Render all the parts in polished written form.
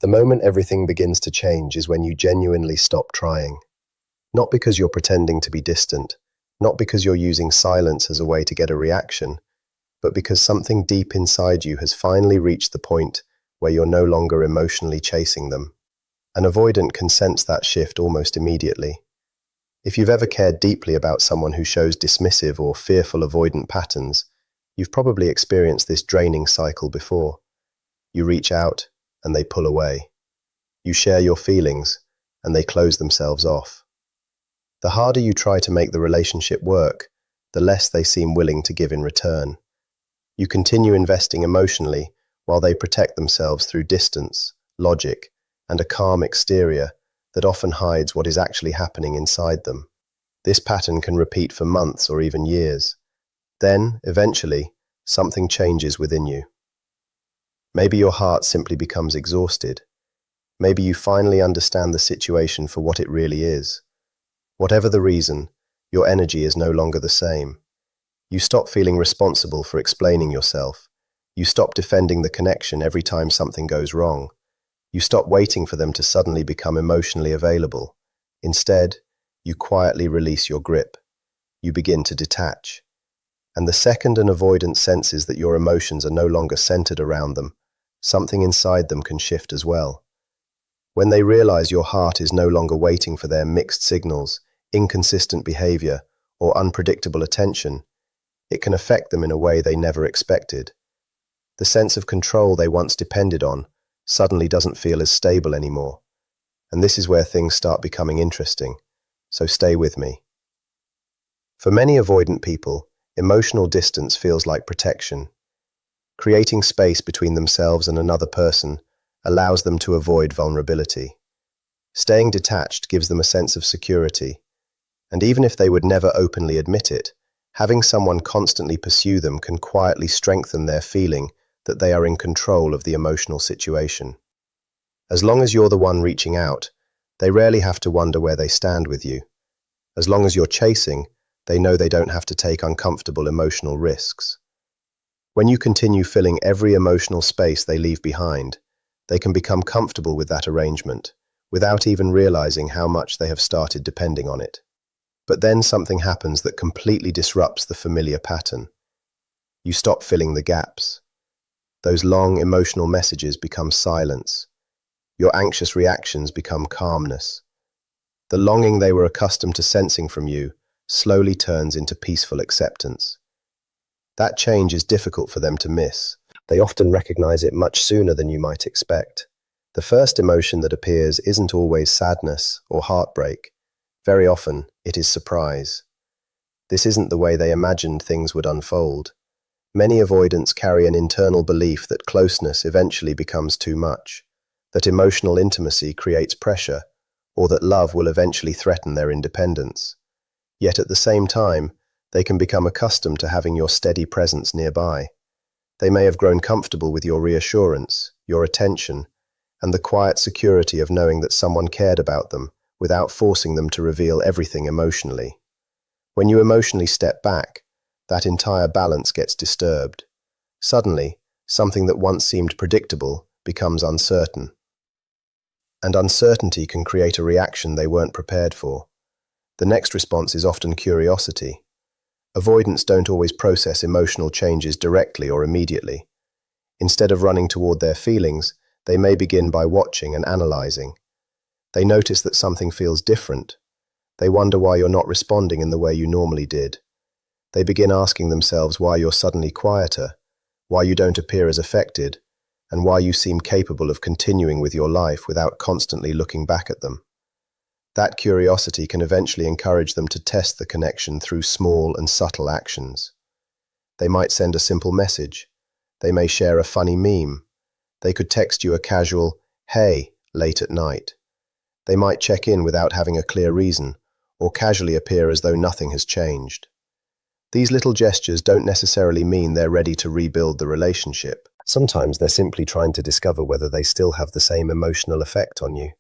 The moment everything begins to change is when you genuinely stop trying. Not because you're pretending to be distant, not because you're using silence as a way to get a reaction, but because something deep inside you has finally reached the point where you're no longer emotionally chasing them. An avoidant can sense that shift almost immediately. If you've ever cared deeply about someone who shows dismissive or fearful avoidant patterns, you've probably experienced this draining cycle before. You reach out, and they pull away. You share your feelings, and they close themselves off. The harder you try to make the relationship work, the less they seem willing to give in return. You continue investing emotionally while they protect themselves through distance, logic, and a calm exterior that often hides what is actually happening inside them. This pattern can repeat for months or even years. Then, eventually, something changes within you. Maybe your heart simply becomes exhausted. Maybe you finally understand the situation for what it really is. Whatever the reason, your energy is no longer the same. You stop feeling responsible for explaining yourself. You stop defending the connection every time something goes wrong. You stop waiting for them to suddenly become emotionally available. Instead, you quietly release your grip. You begin to detach. And the second an avoidant senses that your emotions are no longer centered around them, something inside them can shift as well. When they realize your heart is no longer waiting for their mixed signals, inconsistent behavior, or unpredictable attention, it can affect them in a way they never expected. The sense of control they once depended on suddenly doesn't feel as stable anymore. And this is where things start becoming interesting. So stay with me. For many avoidant people, emotional distance feels like protection. Creating space between themselves and another person allows them to avoid vulnerability. Staying detached gives them a sense of security. And even if they would never openly admit it, having someone constantly pursue them can quietly strengthen their feeling that they are in control of the emotional situation. As long as you're the one reaching out, they rarely have to wonder where they stand with you. As long as you're chasing, they know they don't have to take uncomfortable emotional risks. When you continue filling every emotional space they leave behind, they can become comfortable with that arrangement, without even realizing how much they have started depending on it. But then something happens that completely disrupts the familiar pattern. You stop filling the gaps. Those long emotional messages become silence. Your anxious reactions become calmness. The longing they were accustomed to sensing from you slowly turns into peaceful acceptance. That change is difficult for them to miss. They often recognize it much sooner than you might expect. The first emotion that appears isn't always sadness or heartbreak. Very often, it is surprise. This isn't the way they imagined things would unfold. Many avoidants carry an internal belief that closeness eventually becomes too much, that emotional intimacy creates pressure, or that love will eventually threaten their independence. Yet at the same time, they can become accustomed to having your steady presence nearby. They may have grown comfortable with your reassurance, your attention, and the quiet security of knowing that someone cared about them without forcing them to reveal everything emotionally. When you emotionally step back, that entire balance gets disturbed. Suddenly, something that once seemed predictable becomes uncertain. And uncertainty can create a reaction they weren't prepared for. The next response is often curiosity. Avoidants don't always process emotional changes directly or immediately. Instead of running toward their feelings, they may begin by watching and analyzing. They notice that something feels different. They wonder why you're not responding in the way you normally did. They begin asking themselves why you're suddenly quieter, why you don't appear as affected, and why you seem capable of continuing with your life without constantly looking back at them. That curiosity can eventually encourage them to test the connection through small and subtle actions. They might send a simple message. They may share a funny meme. They could text you a casual, "Hey," late at night. They might check in without having a clear reason, or casually appear as though nothing has changed. These little gestures don't necessarily mean they're ready to rebuild the relationship. Sometimes they're simply trying to discover whether they still have the same emotional effect on you.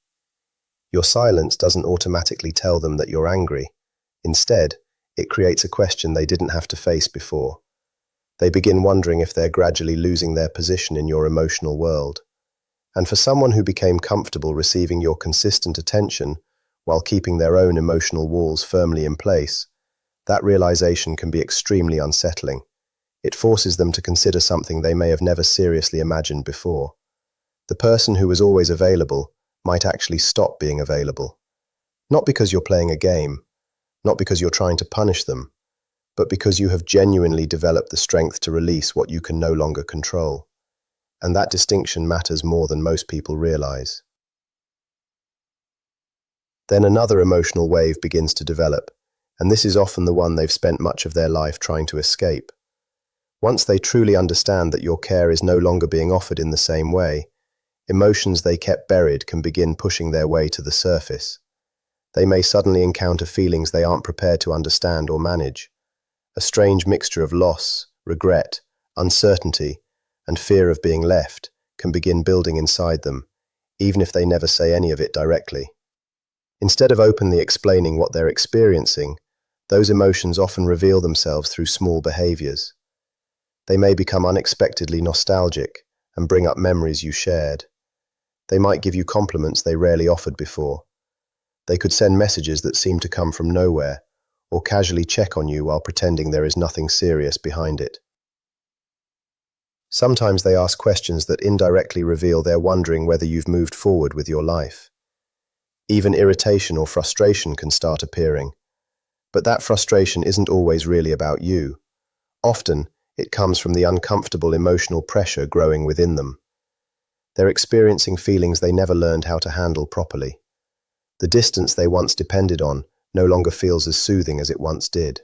Your silence doesn't automatically tell them that you're angry. Instead, it creates a question they didn't have to face before. They begin wondering if they're gradually losing their position in your emotional world. And for someone who became comfortable receiving your consistent attention while keeping their own emotional walls firmly in place, that realization can be extremely unsettling. It forces them to consider something they may have never seriously imagined before. The person who was always available might actually stop being available. Not because you're playing a game, not because you're trying to punish them, but because you have genuinely developed the strength to release what you can no longer control. And that distinction matters more than most people realize. Then another emotional wave begins to develop, and this is often the one they've spent much of their life trying to escape. Once they truly understand that your care is no longer being offered in the same way, emotions they kept buried can begin pushing their way to the surface. They may suddenly encounter feelings they aren't prepared to understand or manage. A strange mixture of loss, regret, uncertainty, and fear of being left can begin building inside them, even if they never say any of it directly. Instead of openly explaining what they're experiencing, those emotions often reveal themselves through small behaviors. They may become unexpectedly nostalgic and bring up memories you shared. They might give you compliments they rarely offered before. They could send messages that seem to come from nowhere, or casually check on you while pretending there is nothing serious behind it. Sometimes they ask questions that indirectly reveal they're wondering whether you've moved forward with your life. Even irritation or frustration can start appearing. But that frustration isn't always really about you. Often, it comes from the uncomfortable emotional pressure growing within them. They're experiencing feelings they never learned how to handle properly. The distance they once depended on no longer feels as soothing as it once did.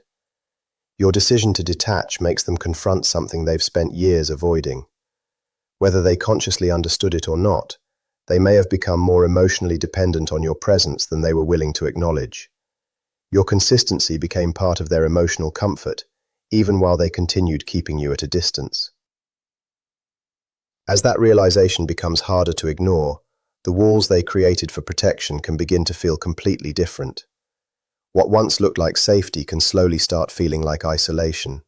Your decision to detach makes them confront something they've spent years avoiding. Whether they consciously understood it or not, they may have become more emotionally dependent on your presence than they were willing to acknowledge. Your consistency became part of their emotional comfort, even while they continued keeping you at a distance. As that realization becomes harder to ignore, the walls they created for protection can begin to feel completely different. What once looked like safety can slowly start feeling like isolation.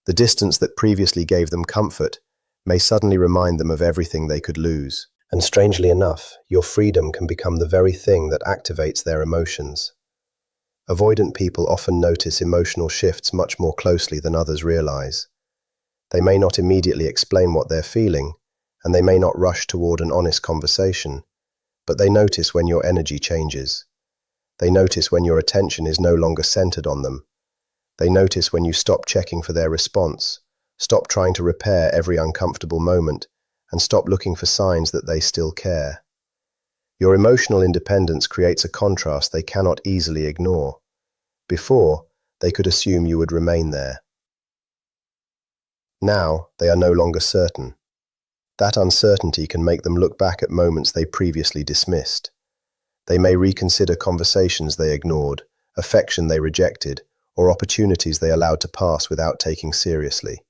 The distance that previously gave them comfort may suddenly remind them of everything they could lose. And strangely enough, your freedom can become the very thing that activates their emotions. Avoidant people often notice emotional shifts much more closely than others realize. They may not immediately explain what they're feeling, and they may not rush toward an honest conversation, but they notice when your energy changes. They notice when your attention is no longer centered on them. They notice when you stop checking for their response, stop trying to repair every uncomfortable moment, and stop looking for signs that they still care. Your emotional independence creates a contrast they cannot easily ignore. Before, they could assume you would remain there. Now, they are no longer certain. That uncertainty can make them look back at moments they previously dismissed. They may reconsider conversations they ignored, affection they rejected, or opportunities they allowed to pass without taking seriously.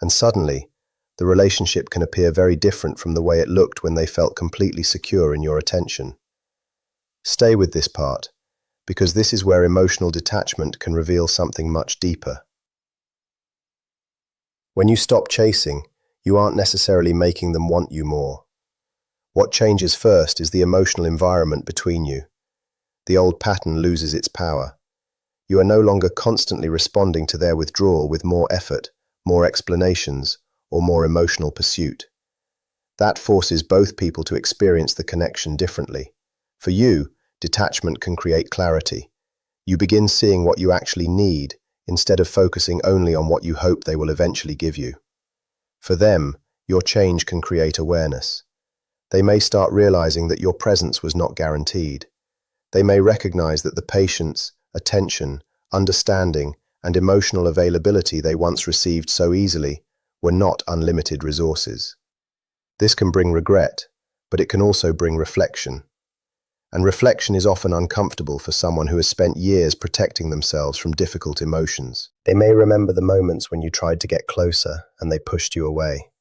And suddenly, the relationship can appear very different from the way it looked when they felt completely secure in your attention. Stay with this part, because this is where emotional detachment can reveal something much deeper. When you stop chasing, you aren't necessarily making them want you more. What changes first is the emotional environment between you. The old pattern loses its power. You are no longer constantly responding to their withdrawal with more effort, more explanations, or more emotional pursuit. That forces both people to experience the connection differently. For you, detachment can create clarity. You begin seeing what you actually need, instead of focusing only on what you hope they will eventually give you. For them, your change can create awareness. They may start realizing that your presence was not guaranteed. They may recognize that the patience, attention, understanding, and emotional availability they once received so easily were not unlimited resources. This can bring regret, but it can also bring reflection. And reflection is often uncomfortable for someone who has spent years protecting themselves from difficult emotions. They may remember the moments when you tried to get closer and they pushed you away.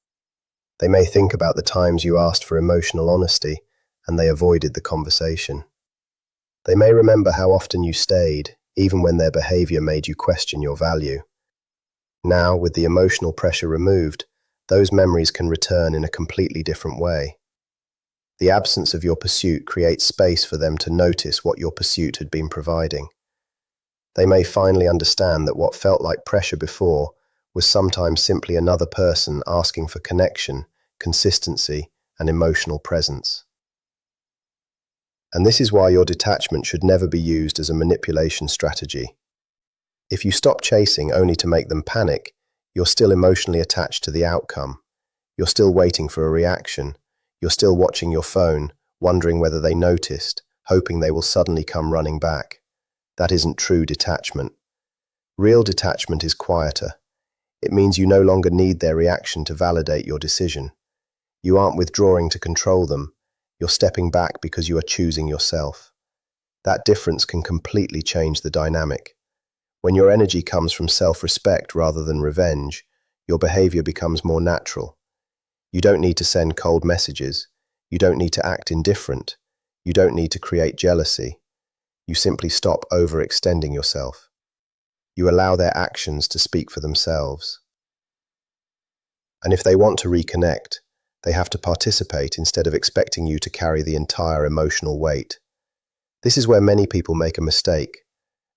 They may think about the times you asked for emotional honesty and they avoided the conversation. They may remember how often you stayed, even when their behavior made you question your value. Now, with the emotional pressure removed, those memories can return in a completely different way. The absence of your pursuit creates space for them to notice what your pursuit had been providing. They may finally understand that what felt like pressure before was sometimes simply another person asking for connection, consistency, and emotional presence. And this is why your detachment should never be used as a manipulation strategy. If you stop chasing only to make them panic, you're still emotionally attached to the outcome. You're still waiting for a reaction. You're still watching your phone, wondering whether they noticed, hoping they will suddenly come running back. That isn't true detachment. Real detachment is quieter. It means you no longer need their reaction to validate your decision. You aren't withdrawing to control them. You're stepping back because you are choosing yourself. That difference can completely change the dynamic. When your energy comes from self-respect rather than revenge, your behavior becomes more natural. You don't need to send cold messages. You don't need to act indifferent. You don't need to create jealousy. You simply stop overextending yourself. You allow their actions to speak for themselves. And if they want to reconnect, they have to participate instead of expecting you to carry the entire emotional weight. This is where many people make a mistake.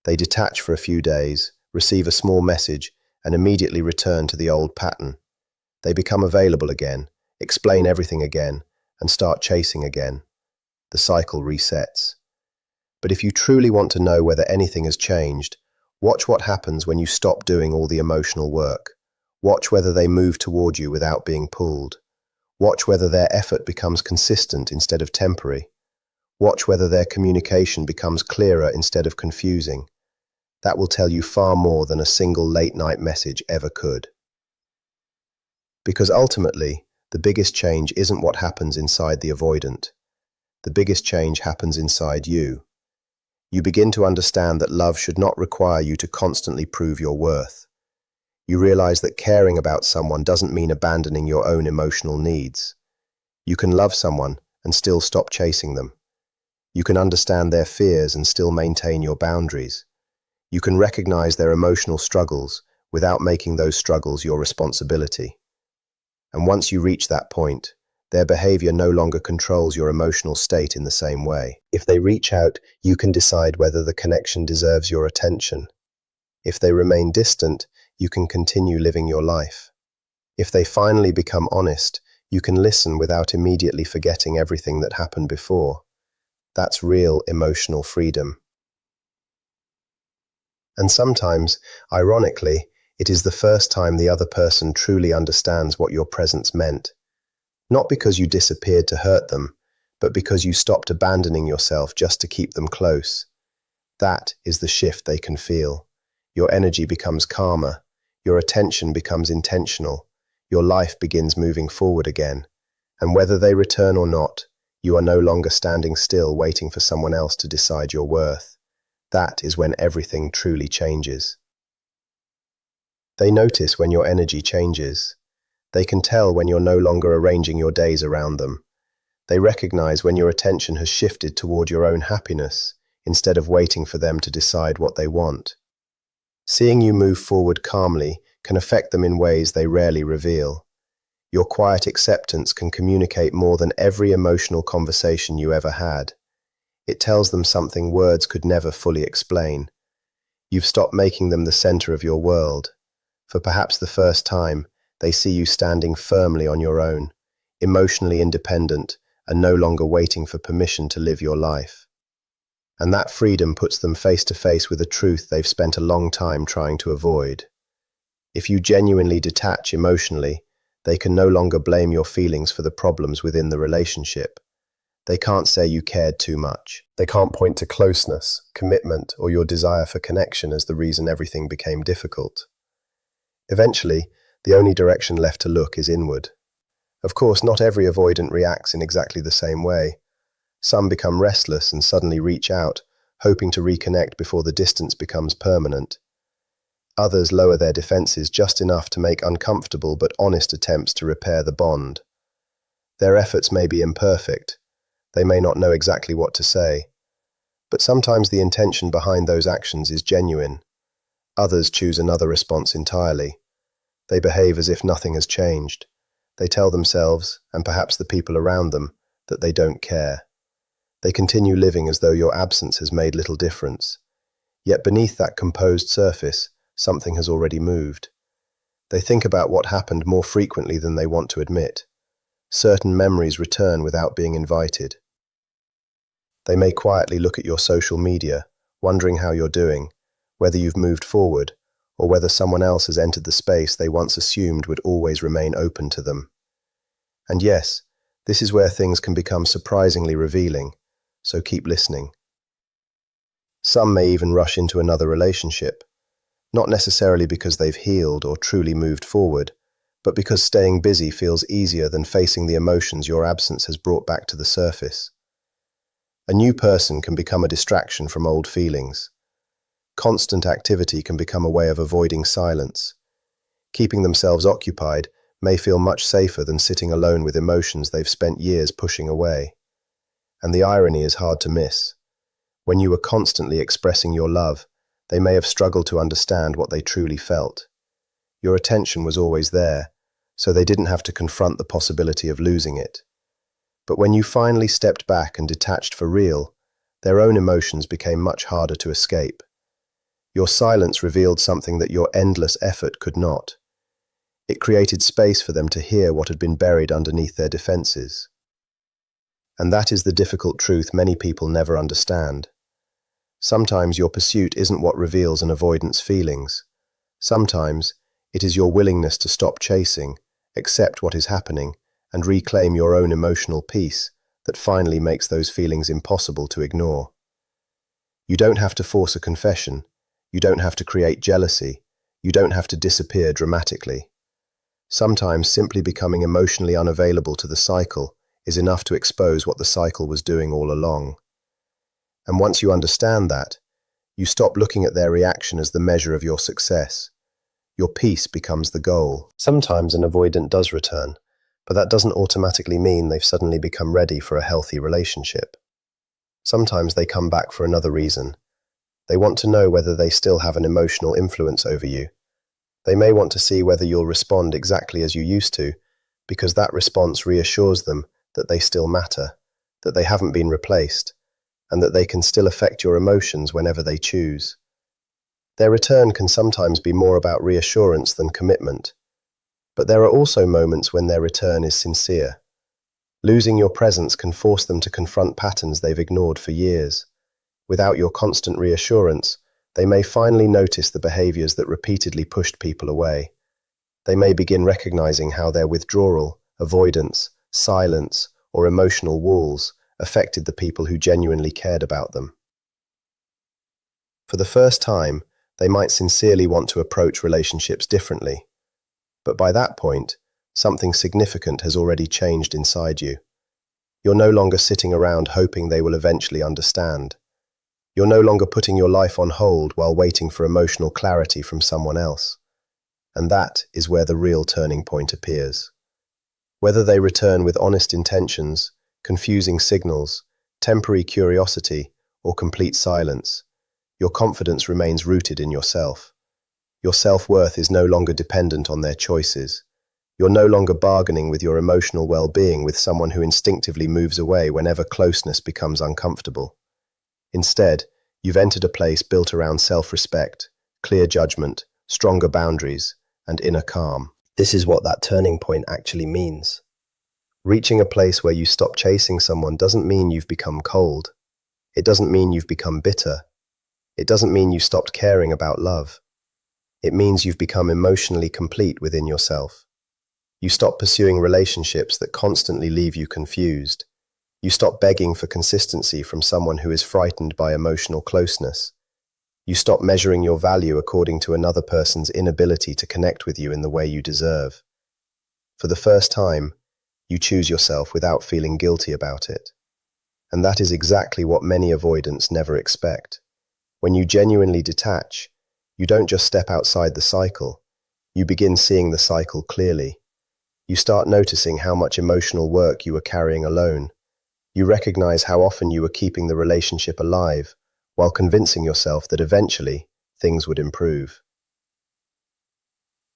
They detach for a few days, receive a small message, and immediately return to the old pattern. They become available again, explain everything again, and start chasing again. The cycle resets. But if you truly want to know whether anything has changed, watch what happens when you stop doing all the emotional work. Watch whether they move toward you without being pulled. Watch whether their effort becomes consistent instead of temporary. Watch whether their communication becomes clearer instead of confusing. That will tell you far more than a single late-night message ever could. Because ultimately, the biggest change isn't what happens inside the avoidant. The biggest change happens inside you. You begin to understand that love should not require you to constantly prove your worth. You realize that caring about someone doesn't mean abandoning your own emotional needs. You can love someone and still stop chasing them. You can understand their fears and still maintain your boundaries. You can recognize their emotional struggles without making those struggles your responsibility. And once you reach that point, their behavior no longer controls your emotional state in the same way. If they reach out, you can decide whether the connection deserves your attention. If they remain distant, you can continue living your life. If they finally become honest, you can listen without immediately forgetting everything that happened before. That's real emotional freedom. And sometimes, ironically, it is the first time the other person truly understands what your presence meant. Not because you disappeared to hurt them, but because you stopped abandoning yourself just to keep them close. That is the shift they can feel. Your energy becomes calmer, your attention becomes intentional, your life begins moving forward again. And whether they return or not, you are no longer standing still waiting for someone else to decide your worth. That is when everything truly changes. They notice when your energy changes. They can tell when you're no longer arranging your days around them. They recognize when your attention has shifted toward your own happiness, instead of waiting for them to decide what they want. Seeing you move forward calmly can affect them in ways they rarely reveal. Your quiet acceptance can communicate more than every emotional conversation you ever had. It tells them something words could never fully explain. You've stopped making them the center of your world. For perhaps the first time, they see you standing firmly on your own, emotionally independent, and no longer waiting for permission to live your life. And that freedom puts them face to face with a truth they've spent a long time trying to avoid. If you genuinely detach emotionally, they can no longer blame your feelings for the problems within the relationship. They can't say you cared too much. They can't point to closeness, commitment, or your desire for connection as the reason everything became difficult. Eventually, the only direction left to look is inward. Of course, not every avoidant reacts in exactly the same way. Some become restless and suddenly reach out, hoping to reconnect before the distance becomes permanent. Others lower their defenses just enough to make uncomfortable but honest attempts to repair the bond. Their efforts may be imperfect. They may not know exactly what to say. But sometimes the intention behind those actions is genuine. Others choose another response entirely. They behave as if nothing has changed. They tell themselves, and perhaps the people around them, that they don't care. They continue living as though your absence has made little difference. Yet beneath that composed surface, something has already moved. They think about what happened more frequently than they want to admit. Certain memories return without being invited. They may quietly look at your social media, wondering how you're doing, whether you've moved forward, or whether someone else has entered the space they once assumed would always remain open to them. And yes, this is where things can become surprisingly revealing, so keep listening. Some may even rush into another relationship, not necessarily because they've healed or truly moved forward, but because staying busy feels easier than facing the emotions your absence has brought back to the surface. A new person can become a distraction from old feelings. Constant activity can become a way of avoiding silence. Keeping themselves occupied may feel much safer than sitting alone with emotions they've spent years pushing away. And the irony is hard to miss. When you were constantly expressing your love, they may have struggled to understand what they truly felt. Your attention was always there, so they didn't have to confront the possibility of losing it. But when you finally stepped back and detached for real, their own emotions became much harder to escape. Your silence revealed something that your endless effort could not. It created space for them to hear what had been buried underneath their defenses. And that is the difficult truth many people never understand. Sometimes your pursuit isn't what reveals an avoidant's feelings. Sometimes it is your willingness to stop chasing, accept what is happening, and reclaim your own emotional peace that finally makes those feelings impossible to ignore. You don't have to force a confession. You don't have to create jealousy. You don't have to disappear dramatically. Sometimes simply becoming emotionally unavailable to the cycle is enough to expose what the cycle was doing all along. And once you understand that, you stop looking at their reaction as the measure of your success. Your peace becomes the goal. Sometimes an avoidant does return, but that doesn't automatically mean they've suddenly become ready for a healthy relationship. Sometimes they come back for another reason. They want to know whether they still have an emotional influence over you. They may want to see whether you'll respond exactly as you used to, because that response reassures them that they still matter, that they haven't been replaced, and that they can still affect your emotions whenever they choose. Their return can sometimes be more about reassurance than commitment, but there are also moments when their return is sincere. Losing your presence can force them to confront patterns they've ignored for years. Without your constant reassurance, they may finally notice the behaviors that repeatedly pushed people away. They may begin recognizing how their withdrawal, avoidance, silence, or emotional walls affected the people who genuinely cared about them. For the first time, they might sincerely want to approach relationships differently. But by that point, something significant has already changed inside you. You're no longer sitting around hoping they will eventually understand. You're no longer putting your life on hold while waiting for emotional clarity from someone else. And that is where the real turning point appears. Whether they return with honest intentions, confusing signals, temporary curiosity, or complete silence, your confidence remains rooted in yourself. Your self-worth is no longer dependent on their choices. You're no longer bargaining with your emotional well-being with someone who instinctively moves away whenever closeness becomes uncomfortable. Instead, you've entered a place built around self-respect, clear judgment, stronger boundaries, and inner calm. This is what that turning point actually means. Reaching a place where you stop chasing someone doesn't mean you've become cold. It doesn't mean you've become bitter. It doesn't mean you stopped caring about love. It means you've become emotionally complete within yourself. You stop pursuing relationships that constantly leave you confused. You stop begging for consistency from someone who is frightened by emotional closeness. You stop measuring your value according to another person's inability to connect with you in the way you deserve. For the first time, you choose yourself without feeling guilty about it. And that is exactly what many avoidants never expect. When you genuinely detach, you don't just step outside the cycle. You begin seeing the cycle clearly. You start noticing how much emotional work you were carrying alone. You recognize how often you were keeping the relationship alive, while convincing yourself that eventually things would improve.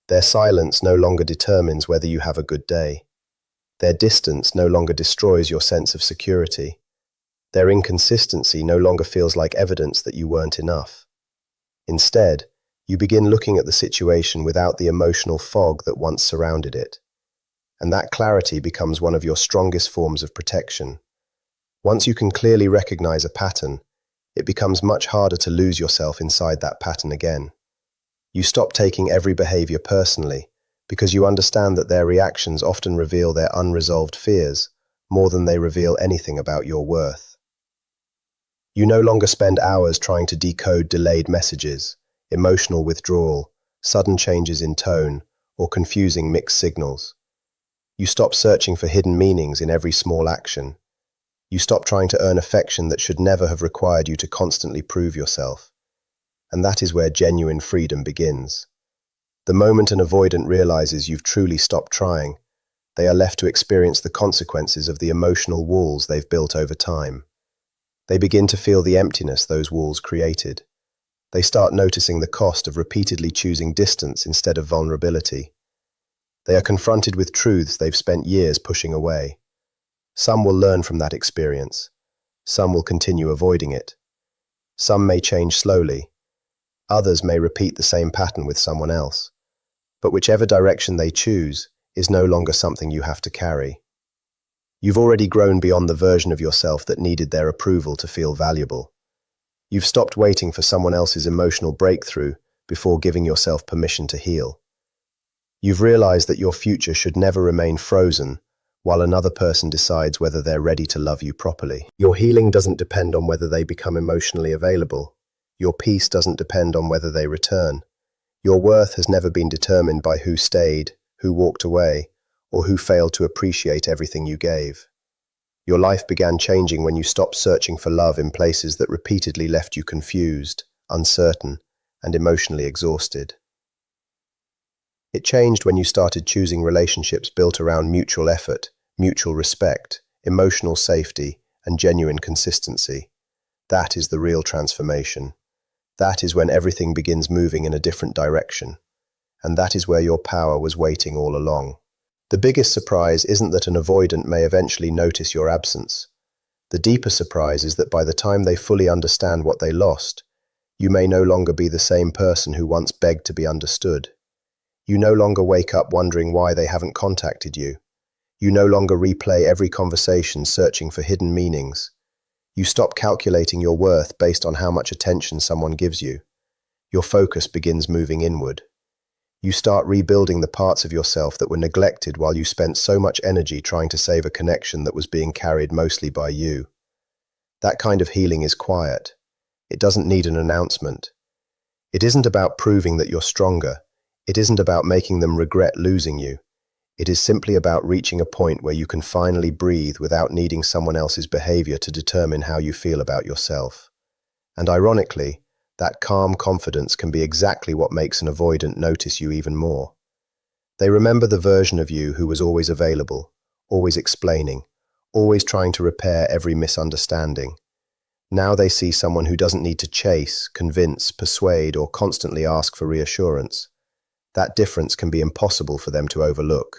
Their silence no longer determines whether you have a good day. Their distance no longer destroys your sense of security. Their inconsistency no longer feels like evidence that you weren't enough. Instead, you begin looking at the situation without the emotional fog that once surrounded it. And that clarity becomes one of your strongest forms of protection. Once you can clearly recognize a pattern, it becomes much harder to lose yourself inside that pattern again. You stop taking every behavior personally, because you understand that their reactions often reveal their unresolved fears more than they reveal anything about your worth. You no longer spend hours trying to decode delayed messages, emotional withdrawal, sudden changes in tone, or confusing mixed signals. You stop searching for hidden meanings in every small action. You stop trying to earn affection that should never have required you to constantly prove yourself. And that is where genuine freedom begins. The moment an avoidant realizes you've truly stopped trying, they are left to experience the consequences of the emotional walls they've built over time. They begin to feel the emptiness those walls created. They start noticing the cost of repeatedly choosing distance instead of vulnerability. They are confronted with truths they've spent years pushing away. Some will learn from that experience. Some will continue avoiding it. Some may change slowly. Others may repeat the same pattern with someone else. But whichever direction they choose is no longer something you have to carry. You've already grown beyond the version of yourself that needed their approval to feel valuable. You've stopped waiting for someone else's emotional breakthrough before giving yourself permission to heal. You've realized that your future should never remain frozen while another person decides whether they're ready to love you properly. Your healing doesn't depend on whether they become emotionally available. Your peace doesn't depend on whether they return. Your worth has never been determined by who stayed, who walked away, or who failed to appreciate everything you gave. Your life began changing when you stopped searching for love in places that repeatedly left you confused, uncertain, and emotionally exhausted. It changed when you started choosing relationships built around mutual effort, mutual respect, emotional safety, and genuine consistency. That is the real transformation. That is when everything begins moving in a different direction. And that is where your power was waiting all along. The biggest surprise isn't that an avoidant may eventually notice your absence. The deeper surprise is that by the time they fully understand what they lost, you may no longer be the same person who once begged to be understood. You no longer wake up wondering why they haven't contacted you. You no longer replay every conversation searching for hidden meanings. You stop calculating your worth based on how much attention someone gives you. Your focus begins moving inward. You start rebuilding the parts of yourself that were neglected while you spent so much energy trying to save a connection that was being carried mostly by you. That kind of healing is quiet. It doesn't need an announcement. It isn't about proving that you're stronger. It isn't about making them regret losing you. It is simply about reaching a point where you can finally breathe without needing someone else's behavior to determine how you feel about yourself. And ironically, that calm confidence can be exactly what makes an avoidant notice you even more. They remember the version of you who was always available, always explaining, always trying to repair every misunderstanding. Now they see someone who doesn't need to chase, convince, persuade, or constantly ask for reassurance. That difference can be impossible for them to overlook.